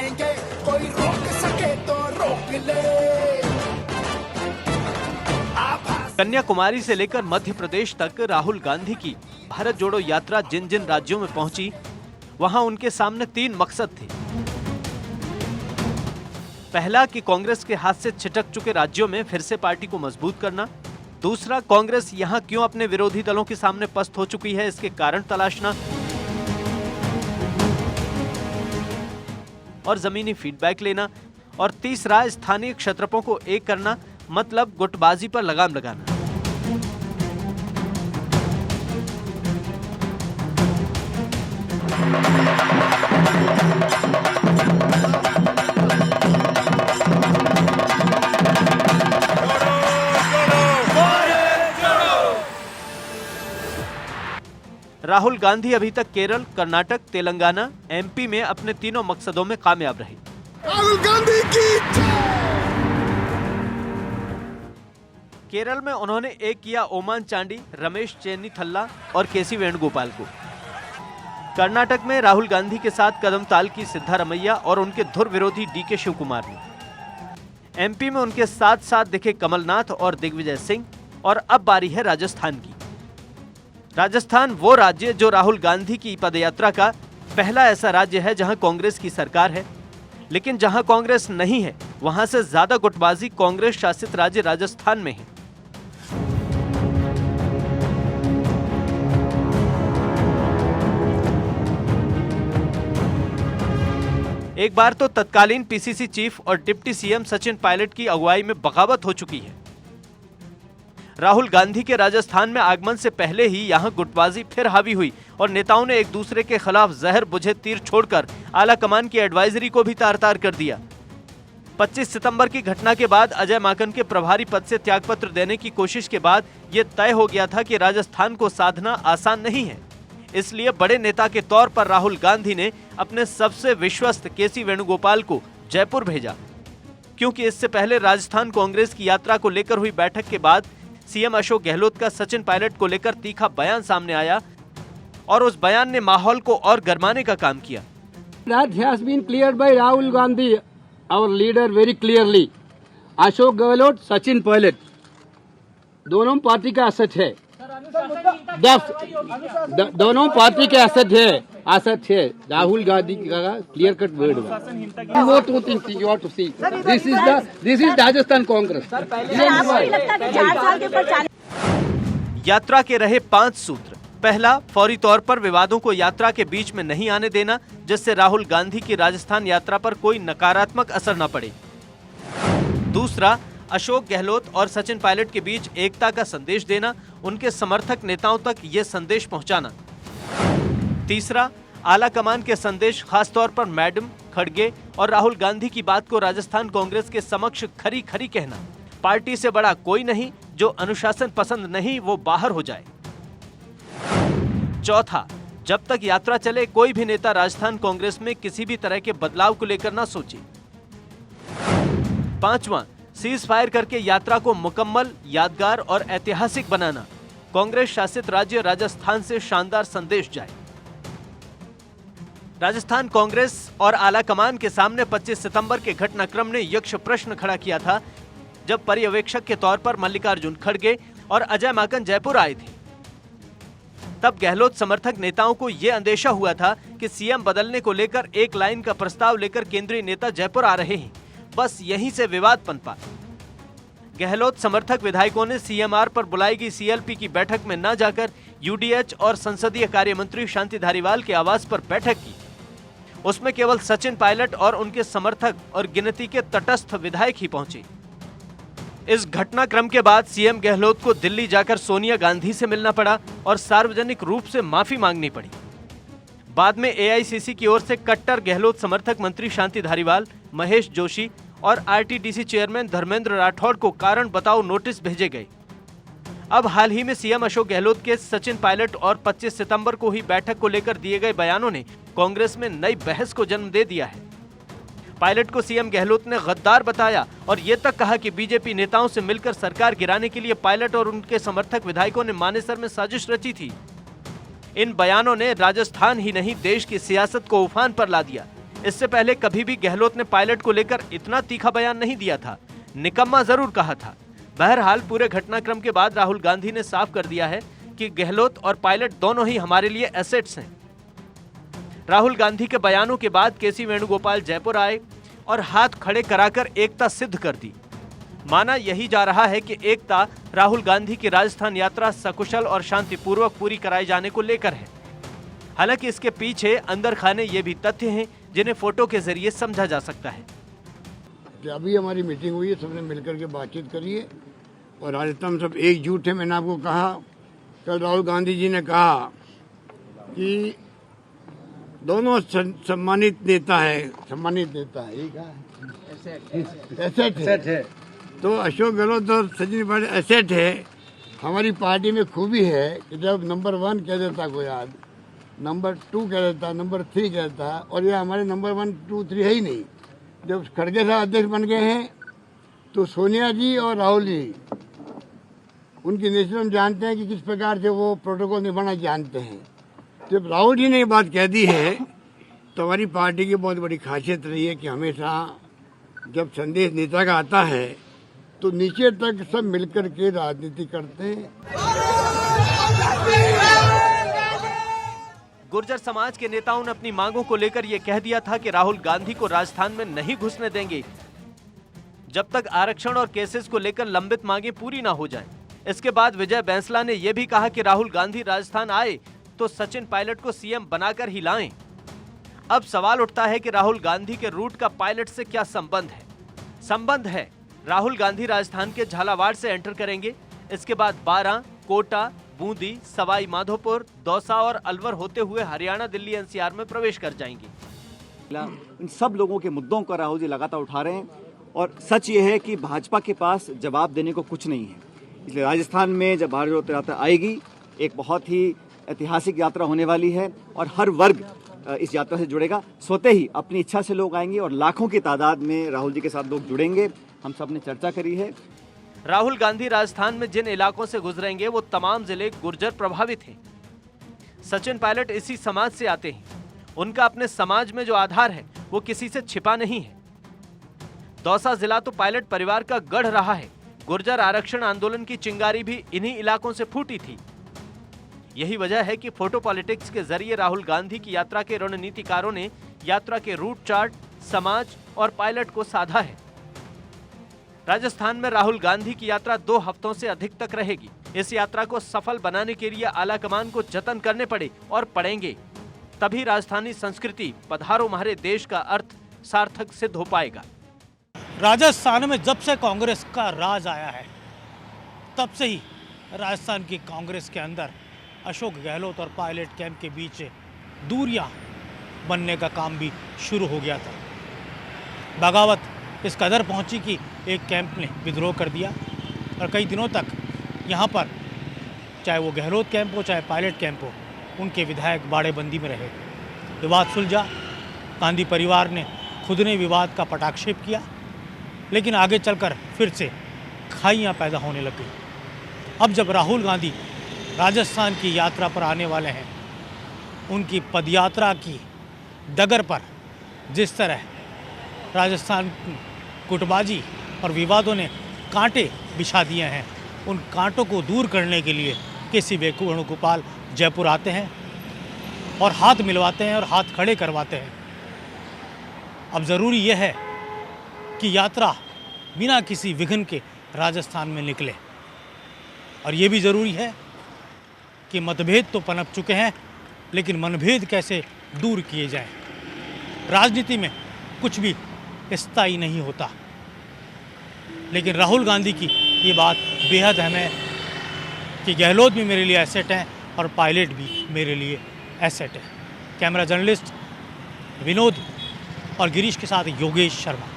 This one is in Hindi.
जाएंगे, कोई रोक सके तो रोक ले। कन्याकुमारी से लेकर मध्य प्रदेश तक राहुल गांधी की भारत जोड़ो यात्रा जिन जिन राज्यों में पहुंची, वहां उनके सामने 3 मकसद थे। पहला कि कांग्रेस के हाथ से छिटक चुके राज्यों में फिर से पार्टी को मजबूत करना। दूसरा, कांग्रेस यहां क्यों अपने विरोधी दलों के सामने पस्त हो चुकी है, इसके कारण तलाशना। और जमीनी फीडबैक लेना। और तीसरा, स्थानीय क्षत्रपों को एक करना, मतलब गुटबाजी पर लगाम लगाना। राहुल गांधी अभी तक केरल, कर्नाटक, तेलंगाना, एमपी में अपने तीनों मकसदों में कामयाब रहे। राहुल गांधी की केरल में उन्होंने एक किया ओमान चांडी, रमेश चेन्नीथल्ला और केसी वेणुगोपाल को। कर्नाटक में राहुल गांधी के साथ कदम ताल की सिद्धारमैया और उनके धुर विरोधी डीके शिवकुमार ने। एमपी में उनके साथ साथ दिखे कमलनाथ और दिग्विजय सिंह। और अब बारी है राजस्थान की। राजस्थान वो राज्य जो राहुल गांधी की पदयात्रा का पहला ऐसा राज्य है जहां कांग्रेस की सरकार है, लेकिन जहां कांग्रेस नहीं है वहां से ज्यादा गुटबाजी कांग्रेस शासित राज्य राजस्थान में है। एक बार तो तत्कालीन पीसीसी चीफ और डिप्टी सीएम सचिन पायलट की अगुवाई में बगावत हो चुकी है। राहुल गांधी के राजस्थान में आगमन से पहले ही यहां गुटबाजी फिर हावी हुई और नेताओं ने एक दूसरे के खिलाफ जहर बुझे तीर छोड़कर आला कमान की एडवाइजरी को भी तार-तार कर दिया। 25 सितंबर की घटना के बाद अजय माकन के प्रभारी पद से त्यागपत्र देने की कोशिश के बाद यह तय हो गया था कि राजस्थान को साधना आसान नहीं है। इसलिए बड़े नेता के तौर पर राहुल गांधी ने अपने सबसे विश्वस्त केसी वेणुगोपाल को जयपुर भेजा, क्योंकि इससे पहले राजस्थान कांग्रेस की यात्रा को लेकर हुई बैठक के बाद सीएम अशोक गहलोत का सचिन पायलट को लेकर तीखा बयान सामने आया और उस बयान ने माहौल को और गरमाने का काम किया। That has been cleared by Rahul Gandhi, our leader, very clearly. Ashok Gehlot, Sachin Pilot दोनों पार्टी का एसेट है। दोनों पार्टी के एसेट है। राहुल गांधी का क्लियर कट वर्ड है। वो two things you have to see. This is Rajasthan Congress. यात्रा के रहे 5 सूत्र। पहला, फौरी तौर पर विवादों को यात्रा के बीच में नहीं आने देना, जिससे राहुल गांधी की राजस्थान यात्रा पर कोई नकारात्मक असर न पड़े। दूसरा, अशोक गहलोत और सचिन पायलट के बीच एकता का संदेश देना, उनके समर्थक नेताओं तक ये संदेश पहुंचाना। तीसरा, आला कमान के संदेश खासतौर पर मैडम, खड़गे और राहुल गांधी की बात को राजस्थान कांग्रेस के समक्ष खरी खरी कहना। पार्टी से बड़ा कोई नहीं, जो अनुशासन पसंद नहीं वो बाहर हो जाए। चौथा, जब तक यात्रा चले कोई भी नेता राजस्थान कांग्रेस में किसी भी तरह के बदलाव को लेकर ना सोचे। पांचवा, सीज फायर करके यात्रा को मुकम्मल, यादगार और ऐतिहासिक बनाना। कांग्रेस शासित राज्य राजस्थान से शानदार संदेश जाए। राजस्थान कांग्रेस और आला कमान के सामने 25 सितंबर के घटनाक्रम ने यक्ष प्रश्न खड़ा किया था, जब पर्यवेक्षक के तौर पर मल्लिकार्जुन खड़गे और अजय माकन जयपुर आए थे। तब गहलोत समर्थक नेताओं को यह अंदेशा हुआ था कि सीएम बदलने को लेकर एक लाइन का प्रस्ताव लेकर केंद्रीय नेता जयपुर आ रहे हैं। बस यहीं से विवाद पनपा। गहलोत समर्थक विधायकों ने सीएमआर पर बुलाई गई सीएलपी की बैठक में न जाकर यूडीएच और संसदीय कार्य मंत्री शांति धारीवाल के आवास पर बैठक की। उसमें केवल सचिन पायलट और उनके समर्थक और गिनती के तटस्थ विधायक ही पहुंचे। इस घटनाक्रम के बाद सीएम गहलोत को दिल्ली जाकर सोनिया गांधी से मिलना पड़ा और सार्वजनिक रूप से माफी मांगनी पड़ी। बाद में एआईसीसी की ओर से कट्टर गहलोत समर्थक मंत्री शांति धारीवाल, महेश जोशी और आरटीडीसी चेयरमैन धर्मेंद्र राठौड़ को कारण बताओ नोटिस भेजे गए। अब हाल ही में सीएम अशोक गहलोत के सचिन पायलट और 25 सितंबर को ही बैठक को लेकर दिए गए बयानों ने कांग्रेस में नई बहस को जन्म दे दिया है। पायलट को सीएम गहलोत ने गद्दार बताया और ये तक कहा कि बीजेपी नेताओं से मिलकर सरकार गिराने के लिए पायलट और उनके समर्थक विधायकों ने मानेसर में साजिश रची थी। इन बयानों ने राजस्थान ही नहीं देश की सियासत को उफान पर ला दिया। इससे पहले कभी भी गहलोत ने पायलट को लेकर इतना तीखा बयान नहीं दिया था, निकम्मा जरूर कहा था। बहरहाल पूरे घटनाक्रम के बाद राहुल गांधी ने साफ कर दिया है कि गहलोत और पायलट दोनों ही हमारे लिए एसेट्स हैं। राहुल गांधी के बयानों के बाद केसी वेणुगोपाल जयपुर आए और हाथ खड़े कराकर एकता सिद्ध कर दी। माना यही जा रहा है कि एकता राहुल गांधी की राजस्थान यात्रा सकुशल और शांतिपूर्वक पूरी कराए जाने को लेकर है। हालांकि इसके पीछे अंदर खाने ये भी तथ्य हैं जिन्हें फोटो के जरिए समझा जा सकता है। अभी हमारी मीटिंग हुई है, सबने मिलकर के बातचीत करी है और राजस्थान सब एकजुट है। मैंने आपको कहा, कल राहुल गांधी जी ने कहा कि दोनों सम्मानित नेता है, यही कहा एसेट है। तो अशोक गहलोत और सचिन पायलट एसेट है। हमारी पार्टी में खूबी है कि जब नंबर 1 कह देता कोई आदमी, नंबर 2 कह देता, नंबर 3 कह देता, और ये हमारे नंबर 1, 2, 3 है ही नहीं। जब खड़गे साहब अध्यक्ष बन गए हैं तो सोनिया जी और राहुल जी, उनकी नेचर हम जानते हैं कि किस प्रकार से वो प्रोटोकॉल निभाना जानते हैं। जब राहुल जी ने ये बात कह दी है तो हमारी पार्टी की बहुत बड़ी खासियत रही है कि हमेशा जब संदेश नेता का आता है तो नीचे तक सब मिलकर के राजनीति करते हैं। गुर्जर समाज के नेताओं ने अपनी मांगों को लेकर यह कह दिया था कि राहुल गांधी को राजस्थान में नहीं घुसने देंगे जब तक आरक्षण और केसेस को लेकर लंबित मांगे पूरी ना हो जाएं। इसके बाद विजय बैंसला ने यह भी कहा कि राहुल गांधी राजस्थान आए तो सचिन पायलट को सीएम बनाकर ही लाएं। अब सवाल उठता है कि राहुल गांधी के रूट का पायलट से क्या संबंध है? संबंध है, राहुल गांधी राजस्थान के झालावाड़ से एंटर करेंगे, इसके बाद बारां, कोटा, बूंदी, सवाई माधोपुर, दौसा और अलवर होते हुए हरियाणा, दिल्ली, एनसीआर में प्रवेश कर जाएंगे। इन सब लोगों के मुद्दों को राहुल जी लगातार उठा रहे हैं और सच ये है कि भाजपा के पास जवाब देने को कुछ नहीं है। इसलिए राजस्थान में जब भारतीय जोड़ो यात्रा आएगी, एक बहुत ही ऐतिहासिक यात्रा होने वाली है और हर वर्ग इस यात्रा से जुड़ेगा। स्वतः ही अपनी इच्छा से लोग आएंगे और लाखों की तादाद में राहुल जी के साथ लोग जुड़ेंगे। हम सब ने चर्चा करी है। राहुल गांधी राजस्थान में जिन इलाकों से गुजरेंगे वो तमाम जिले गुर्जर प्रभावित हैं। सचिन पायलट इसी समाज से आते हैं। उनका अपने समाज में जो आधार है वो किसी से छिपा नहीं है। दौसा जिला तो पायलट परिवार का गढ़ रहा है। गुर्जर आरक्षण आंदोलन की चिंगारी भी इन्हीं इलाकों से फूटी थी। यही वजह है कि फोटो पॉलिटिक्स के जरिए राहुल गांधी की यात्रा के रणनीतिकारों ने यात्रा के रूट चार्ट, समाज और पायलट को साधा है। राजस्थान में राहुल गांधी की यात्रा 2 हफ्तों से अधिक तक रहेगी। इस यात्रा को सफल बनाने के लिए आला कमान को जतन करने पड़े और पड़ेंगे, तभी राजस्थानी संस्कृति पधारो हमारे देश का अर्थ सार्थक सिद्ध हो पाएगा। राजस्थान में जब से कांग्रेस का राज आया है तब से ही राजस्थान की कांग्रेस के अंदर अशोक गहलोत और पायलट कैंप के बीच दूरियां बनने का काम भी शुरू हो गया था। बगावत इस कदर पहुंची कि एक कैंप ने विद्रोह कर दिया और कई दिनों तक यहां पर चाहे वो गहलोत कैंप हो चाहे पायलट कैंप हो, उनके विधायक बाड़ेबंदी में रहे। विवाद सुलझा, गांधी परिवार ने खुद ने विवाद का पटाक्षेप किया, लेकिन आगे चलकर फिर से खाइयां पैदा होने लग गई। अब जब राहुल गांधी राजस्थान की यात्रा पर आने वाले हैं, उनकी पदयात्रा की डगर पर जिस तरह राजस्थान गुटबाजी और विवादों ने कांटे बिछा दिए हैं, उन कांटों को दूर करने के लिए केसी वेणुगोपाल जयपुर आते हैं और हाथ मिलवाते हैं और हाथ खड़े करवाते हैं। अब ज़रूरी यह है कि यात्रा बिना किसी विघ्न के राजस्थान में निकले, और ये भी ज़रूरी है कि मतभेद तो पनप चुके हैं, लेकिन मनभेद कैसे दूर किए जाएं। राजनीति में कुछ भी स्थायी नहीं होता, लेकिन राहुल गांधी की ये बात बेहद अहम है कि गहलोत भी मेरे लिए एसेट हैं और पायलट भी मेरे लिए एसेट है। कैमरा जर्नलिस्ट विनोद और गिरीश के साथ योगेश शर्मा।